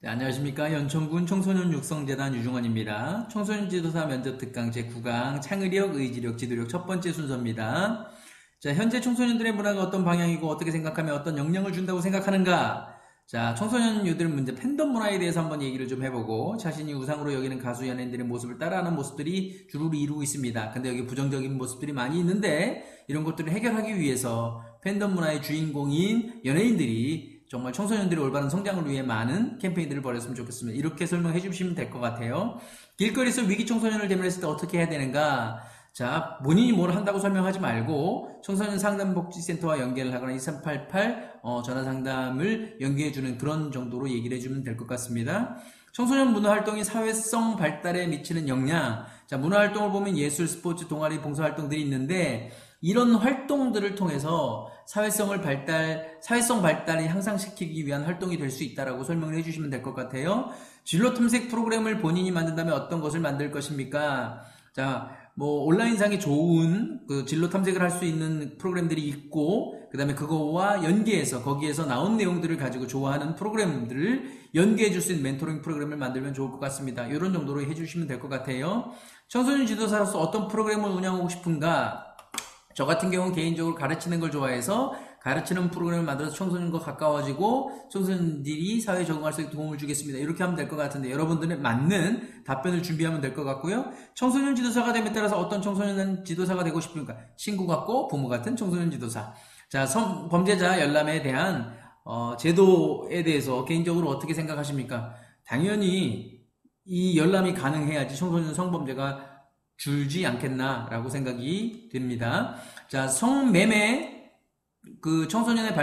네, 안녕하십니까. 연천군 청소년 육성재단 유중원입니다. 청소년 지도사 면접 특강 제9강 창의력, 의지력, 지도력 첫 번째 순서입니다. 자, 현재 청소년들의 문화가 어떤 방향이고 어떻게 생각하면 어떤 영향을 준다고 생각하는가? 자, 청소년유들 문제 팬덤 문화에 대해서 한번 얘기를 좀 해보고 자신이 우상으로 여기는 가수 연예인들의 모습을 따라하는 모습들이 주를 이루고 있습니다. 근데 여기 부정적인 모습들이 많이 있는데 이런 것들을 해결하기 위해서 팬덤 문화의 주인공인 연예인들이 정말 청소년들의 올바른 성장을 위해 많은 캠페인들을 벌였으면 좋겠습니다. 이렇게 설명해 주시면 될 것 같아요. 길거리에서 위기 청소년을 대면했을 때 어떻게 해야 되는가? 자, 본인이 뭘 한다고 설명하지 말고 청소년 상담복지센터와 연계를 하거나 2388 전화 상담을 연계해주는 그런 정도로 얘기를 해주면 될 것 같습니다. 청소년 문화활동이 사회성 발달에 미치는 영향. 자, 문화활동을 보면 예술, 스포츠, 동아리, 봉사활동들이 있는데 이런 활동들을 통해서 사회성 발달을 향상시키기 위한 활동이 될 수 있다라고 설명을 해주시면 될 것 같아요. 진로 탐색 프로그램을 본인이 만든다면 어떤 것을 만들 것입니까? 자, 온라인상에 좋은 그 진로 탐색을 할 수 있는 프로그램들이 있고, 그 다음에 그거와 연계해서 거기에서 나온 내용들을 가지고 좋아하는 프로그램들을 연계해 줄 수 있는 멘토링 프로그램을 만들면 좋을 것 같습니다. 이런 정도로 해주시면 될 것 같아요. 청소년 지도사로서 어떤 프로그램을 운영하고 싶은가? 저 같은 경우는 개인적으로 가르치는 걸 좋아해서 가르치는 프로그램을 만들어서 청소년과 가까워지고 청소년들이 사회에 적응할 수 있게 도움을 주겠습니다. 이렇게 하면 될 것 같은데 여러분들의 맞는 답변을 준비하면 될 것 같고요. 청소년 지도사가 됨에 따라서 어떤 청소년 지도사가 되고 싶은가? 친구 같고 부모 같은 청소년 지도사. 자, 범죄자 열람에 대한 제도에 대해서 개인적으로 어떻게 생각하십니까? 당연히 이 열람이 가능해야지 청소년 성범죄가 줄지 않겠나라고 생각이 듭니다. 자, 성매매 그 청소년의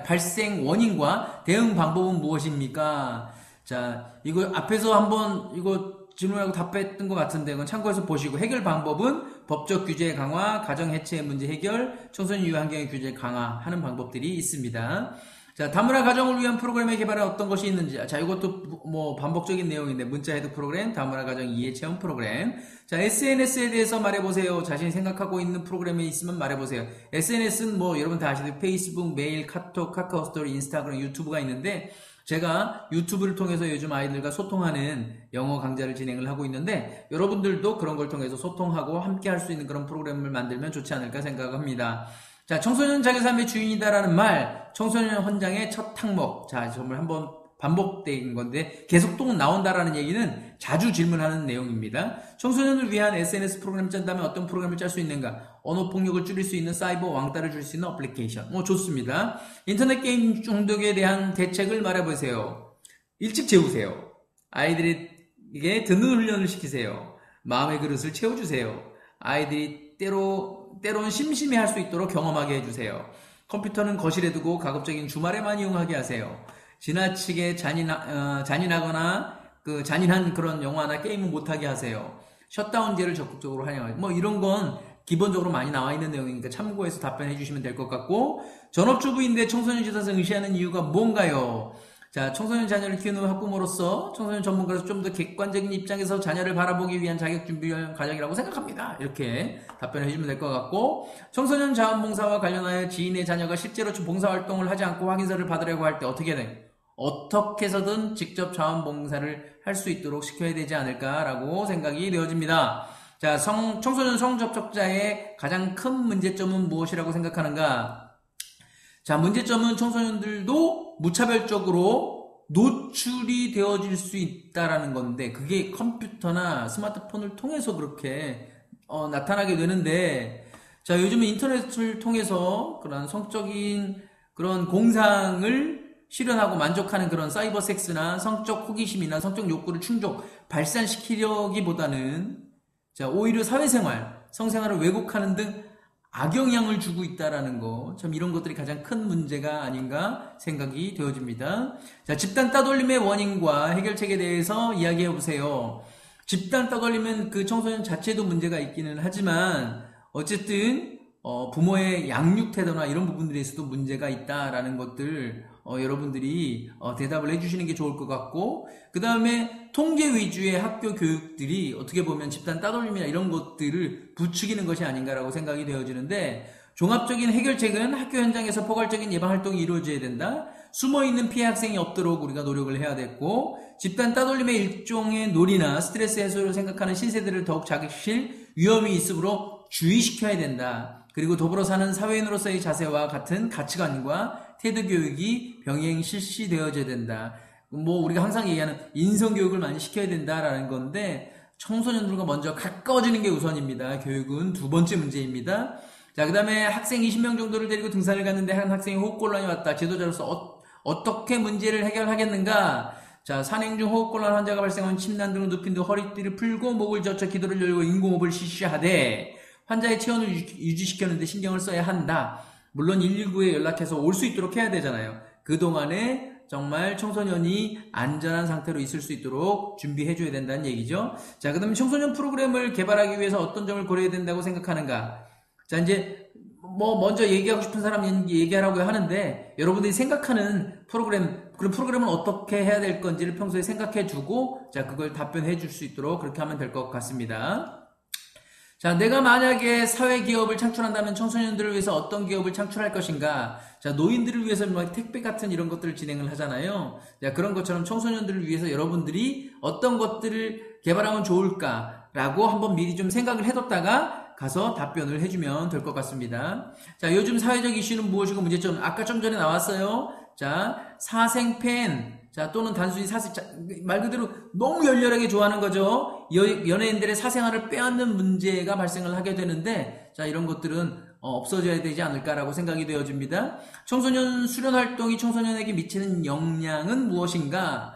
발생 원인과 대응 방법은 무엇입니까? 자, 이거 앞에서 한번 이거 질문하고 답했던 것 같은데 이건 참고해서 보시고 해결 방법은 법적 규제 강화, 가정 해체 문제 해결, 청소년 유해 환경의 규제 강화하는 방법들이 있습니다. 자, 다문화 가정을 위한 프로그램의 개발에 어떤 것이 있는지. 자, 이것도 반복적인 내용인데 문자 해독 프로그램, 다문화 가정 이해 체험 프로그램. 자, SNS에 대해서 말해보세요. 자신이 생각하고 있는 프로그램이 있으면 말해보세요. SNS는 여러분 다 아시듯이 페이스북, 메일, 카톡, 카카오 스토리, 인스타그램, 유튜브가 있는데 제가 유튜브를 통해서 요즘 아이들과 소통하는 영어 강좌를 진행을 하고 있는데 여러분들도 그런 걸 통해서 소통하고 함께 할 수 있는 그런 프로그램을 만들면 좋지 않을까 생각합니다. 자, 청소년 자기 삶의 주인이다라는 말, 청소년 헌장의 첫 항목. 자, 정말 한번 반복된 건데 계속 또 나온다라는 얘기는 자주 질문하는 내용입니다. 청소년을 위한 SNS 프로그램을 짠다면 어떤 프로그램을 짤 수 있는가? 언어 폭력을 줄일 수 있는 사이버 왕따를 줄 수 있는 어플리케이션. 좋습니다. 인터넷 게임 중독에 대한 대책을 말해보세요. 일찍 재우세요. 아이들에게 듣는 훈련을 시키세요. 마음의 그릇을 채워주세요. 아이들이 때론 심심해할 수 있도록 경험하게 해주세요. 컴퓨터는 거실에 두고 가급적인 주말에만 이용하게 하세요. 지나치게 잔인하거나 잔인한 그런 영화나 게임은 못하게 하세요. 셧다운제를 적극적으로 활용하세요. 이런 건 기본적으로 많이 나와 있는 내용이니까 참고해서 답변해 주시면 될 것 같고, 전업주부인데 청소년 지도사 응시하는 이유가 뭔가요? 자, 청소년 자녀를 키우는 학부모로서 청소년 전문가로서 좀 더 객관적인 입장에서 자녀를 바라보기 위한 자격준비 과정이라고 생각합니다. 이렇게 답변해 주시면 될 것 같고, 청소년 자원봉사와 관련하여 지인의 자녀가 실제로 봉사활동을 하지 않고 확인서를 받으려고 할 때 어떻게 돼? 어떻게 해서든 직접 자원봉사를 할 수 있도록 시켜야 되지 않을까라고 생각이 되어집니다. 자, 청소년 성접촉자의 가장 큰 문제점은 무엇이라고 생각하는가? 자, 문제점은 청소년들도 무차별적으로 노출이 되어질 수 있다라는 건데 그게 컴퓨터나 스마트폰을 통해서 그렇게 나타나게 되는데, 자, 요즘은 인터넷을 통해서 그런 성적인 그런 공상을 실현하고 만족하는 그런 사이버 섹스나 성적 호기심이나 성적 욕구를 발산시키려기보다는 자, 오히려 사회생활, 성생활을 왜곡하는 등 악영향을 주고 있다라는 거, 참 이런 것들이 가장 큰 문제가 아닌가 생각이 되어집니다. 자, 집단 따돌림의 원인과 해결책에 대해서 이야기해 보세요. 집단 따돌림은 그 청소년 자체도 문제가 있기는 하지만 어쨌든 부모의 양육 태도나 이런 부분들에서도 문제가 있다라는 것들 여러분들이 대답을 해주시는 게 좋을 것 같고, 그 다음에 통계 위주의 학교 교육들이 어떻게 보면 집단 따돌림이나 이런 것들을 부추기는 것이 아닌가라고 생각이 되어지는데, 종합적인 해결책은 학교 현장에서 포괄적인 예방활동이 이루어져야 된다. 숨어있는 피해 학생이 없도록 우리가 노력을 해야 됐고, 집단 따돌림의 일종의 놀이나 스트레스 해소를 생각하는 신세대를 더욱 자극시킬 위험이 있으므로 주의시켜야 된다. 그리고 더불어 사는 사회인으로서의 자세와 같은 가치관과 태도 교육이 병행 실시되어져야 된다. 우리가 항상 얘기하는 인성교육을 많이 시켜야 된다라는 건데, 청소년들과 먼저 가까워지는 게 우선입니다. 교육은 두 번째 문제입니다. 자, 그 다음에 학생 20명 정도를 데리고 등산을 갔는데 한 학생이 호흡곤란이 왔다. 지도자로서 어떻게 문제를 해결하겠는가? 자, 산행 중 호흡곤란 환자가 발생하면 침난 등을 눕힌 후 허리띠를 풀고 목을 젖혀 기도를 열고 인공호흡을 실시하되 환자의 체온을 유지시켰는데 신경을 써야 한다. 물론 119에 연락해서 올 수 있도록 해야 되잖아요. 그동안에 정말 청소년이 안전한 상태로 있을 수 있도록 준비해줘야 된다는 얘기죠. 자, 그 다음에 청소년 프로그램을 개발하기 위해서 어떤 점을 고려해야 된다고 생각하는가? 자, 이제 먼저 얘기하고 싶은 사람 얘기하라고 하는데 여러분들이 생각하는 프로그램, 그 프로그램은 어떻게 해야 될 건지를 평소에 생각해 두고 자, 그걸 답변해 줄 수 있도록 그렇게 하면 될 것 같습니다. 자, 내가 만약에 사회 기업을 창출한다면 청소년들을 위해서 어떤 기업을 창출할 것인가? 자, 노인들을 위해서 택배 같은 이런 것들을 진행을 하잖아요. 자, 그런 것처럼 청소년들을 위해서 여러분들이 어떤 것들을 개발하면 좋을까라고 한번 미리 좀 생각을 해뒀다가 가서 답변을 해주면 될 것 같습니다. 자, 요즘 사회적 이슈는 무엇이고 문제점? 아까 좀 전에 나왔어요. 자, 사생팬. 자, 또는 단순히 말 그대로 너무 열렬하게 좋아하는 거죠. 연예인들의 사생활을 빼앗는 문제가 발생을 하게 되는데, 자, 이런 것들은 없어져야 되지 않을까라고 생각이 되어집니다. 청소년 수련 활동이 청소년에게 미치는 영향은 무엇인가?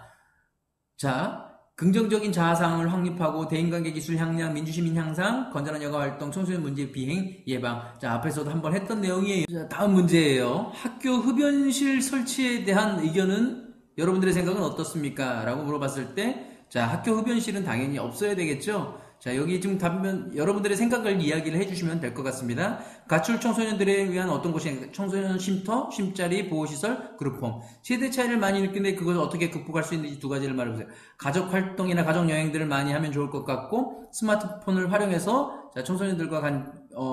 자, 긍정적인 자아상을 확립하고 대인관계 기술 향량, 민주시민 향상, 건전한 여가 활동, 청소년 문제 비행 예방. 자, 앞에서도 한번 했던 내용이에요. 자, 다음 문제예요. 학교 흡연실 설치에 대한 의견은 여러분들의 생각은 어떻습니까? 라고 물어봤을 때, 자, 학교 흡연실은 당연히 없어야 되겠죠? 자, 여기 지금 답변, 여러분들의 생각을 이야기를 해주시면 될 것 같습니다. 가출 청소년들에 위한 어떤 곳이, 청소년 쉼터, 쉼자리, 보호시설, 그룹홈. 세대 차이를 많이 느끼는데 그걸 어떻게 극복할 수 있는지 두 가지를 말해보세요. 가족 활동이나 가족 여행들을 많이 하면 좋을 것 같고, 스마트폰을 활용해서 자, 청소년들과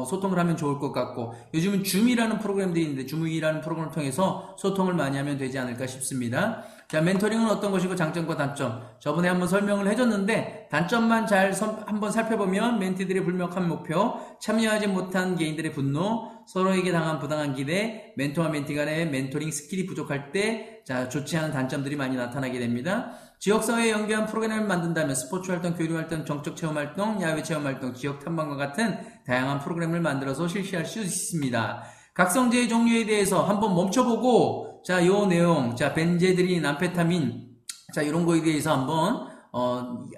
소통을 하면 좋을 것 같고, 요즘은 줌이라는 프로그램들이 있는데, 줌이라는 프로그램을 통해서 소통을 많이 하면 되지 않을까 싶습니다. 자, 멘토링은 어떤 것이고 장점과 단점. 저번에 한번 설명을 해줬는데, 단점만 잘 한번 살펴보면, 멘티들의 불명확한 목표, 참여하지 못한 개인들의 분노, 서로에게 당한 부당한 기대, 멘토와 멘티 간의 멘토링 스킬이 부족할 때, 자, 좋지 않은 단점들이 많이 나타나게 됩니다. 지역사회에 연계한 프로그램을 만든다면 스포츠 활동, 교류 활동, 정적 체험 활동, 야외 체험 활동, 지역 탐방과 같은 다양한 프로그램을 만들어서 실시할 수 있습니다. 각성제의 종류에 대해서 한번 멈춰보고, 자, 요 내용, 자, 벤제드린, 암페타민, 자, 이런 거에 대해서 한번,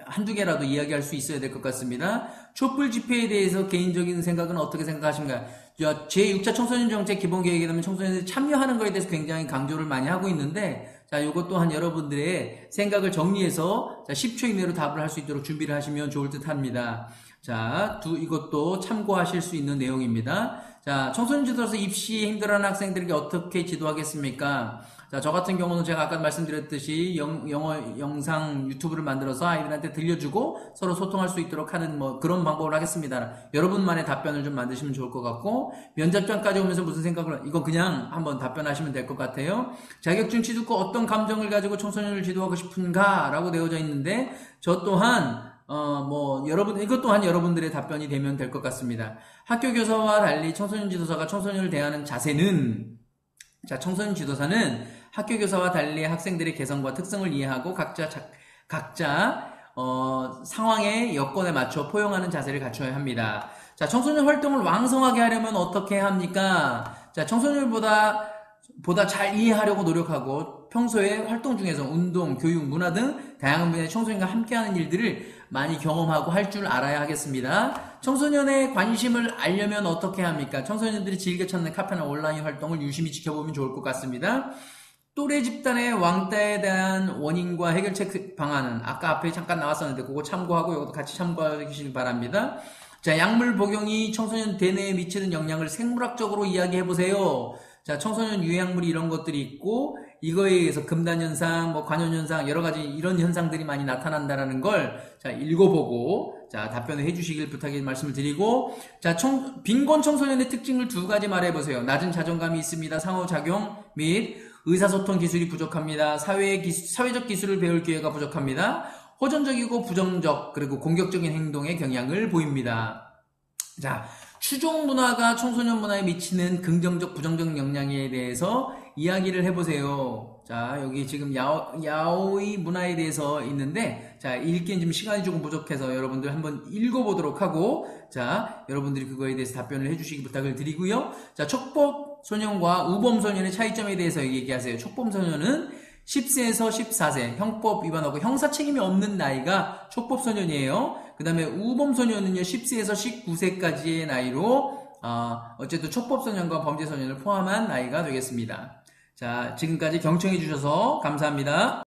한두 개라도 이야기할 수 있어야 될 것 같습니다. 촛불 집회에 대해서 개인적인 생각은 어떻게 생각하십니까? 제6차 청소년 정책 기본 계획에 대한 청소년들이 참여하는 거에 대해서 굉장히 강조를 많이 하고 있는데, 자, 요것 또한 여러분들의 생각을 정리해서, 자, 10초 이내로 답을 할 수 있도록 준비를 하시면 좋을 듯 합니다. 자, 이것도 참고하실 수 있는 내용입니다. 자, 청소년 지도로서 입시에 힘들어하는 학생들에게 어떻게 지도하겠습니까? 자, 저 같은 경우는 제가 아까 말씀드렸듯이 영어 영상 유튜브를 만들어서 아이들한테 들려주고 서로 소통할 수 있도록 하는 그런 방법을 하겠습니다. 여러분만의 답변을 좀 만드시면 좋을 것 같고, 면접장까지 오면서 무슨 생각을, 이거 그냥 한번 답변하시면 될 것 같아요. 자격증 취득 후 어떤 감정을 가지고 청소년을 지도하고 싶은가? 라고 되어져 있는데, 저 또한 이것 또한 여러분들의 답변이 되면 될 것 같습니다. 학교 교사와 달리 청소년 지도사가 청소년을 대하는 자세는, 자, 청소년 지도사는 학교 교사와 달리 학생들의 개성과 특성을 이해하고 각자 상황의 여건에 맞춰 포용하는 자세를 갖춰야 합니다. 자, 청소년 활동을 왕성하게 하려면 어떻게 합니까? 자, 청소년보다 잘 이해하려고 노력하고 평소에 활동 중에서 운동, 교육, 문화 등 다양한 분야의 청소년과 함께하는 일들을 많이 경험하고 할 줄 알아야 하겠습니다. 청소년의 관심을 알려면 어떻게 합니까? 청소년들이 즐겨 찾는 카페나 온라인 활동을 유심히 지켜보면 좋을 것 같습니다. 또래 집단의 왕따에 대한 원인과 해결책 방안은 아까 앞에 잠깐 나왔었는데 그거 참고하고 이것도 같이 참고하시기 바랍니다. 자, 약물 복용이 청소년 대뇌에 미치는 영향을 생물학적으로 이야기해보세요. 자, 청소년 유해약물이 이런 것들이 있고, 이거에 의해서 금단현상, 뭐 관현현상, 여러 가지 이런 현상들이 많이 나타난다라는 걸 자, 읽어보고 자, 답변을 해주시길 말씀을 드리고 자, 빈곤 청소년의 특징을 두 가지 말해보세요. 낮은 자존감이 있습니다. 상호작용 및 의사소통 기술이 부족합니다. 사회적 기술을 배울 기회가 부족합니다. 호전적이고 부정적 그리고 공격적인 행동의 경향을 보입니다. 자, 추종 문화가 청소년 문화에 미치는 긍정적, 부정적 영향에 대해서 이야기를 해보세요. 자, 여기 지금 야오이 문화에 대해서 있는데, 자, 읽기엔 좀 시간이 조금 부족해서 여러분들 한번 읽어보도록 하고, 자, 여러분들이 그거에 대해서 답변을 해주시기 부탁을 드리고요. 자, 촉법 소년과 우범 소년의 차이점에 대해서 얘기하세요. 촉법 소년은 10세에서 14세 형법 위반하고 형사 책임이 없는 나이가 촉법소년이에요. 그 다음에 우범소년은요 10세에서 19세까지의 나이로 어쨌든 촉법소년과 범죄소년을 포함한 나이가 되겠습니다. 자, 지금까지 경청해 주셔서 감사합니다.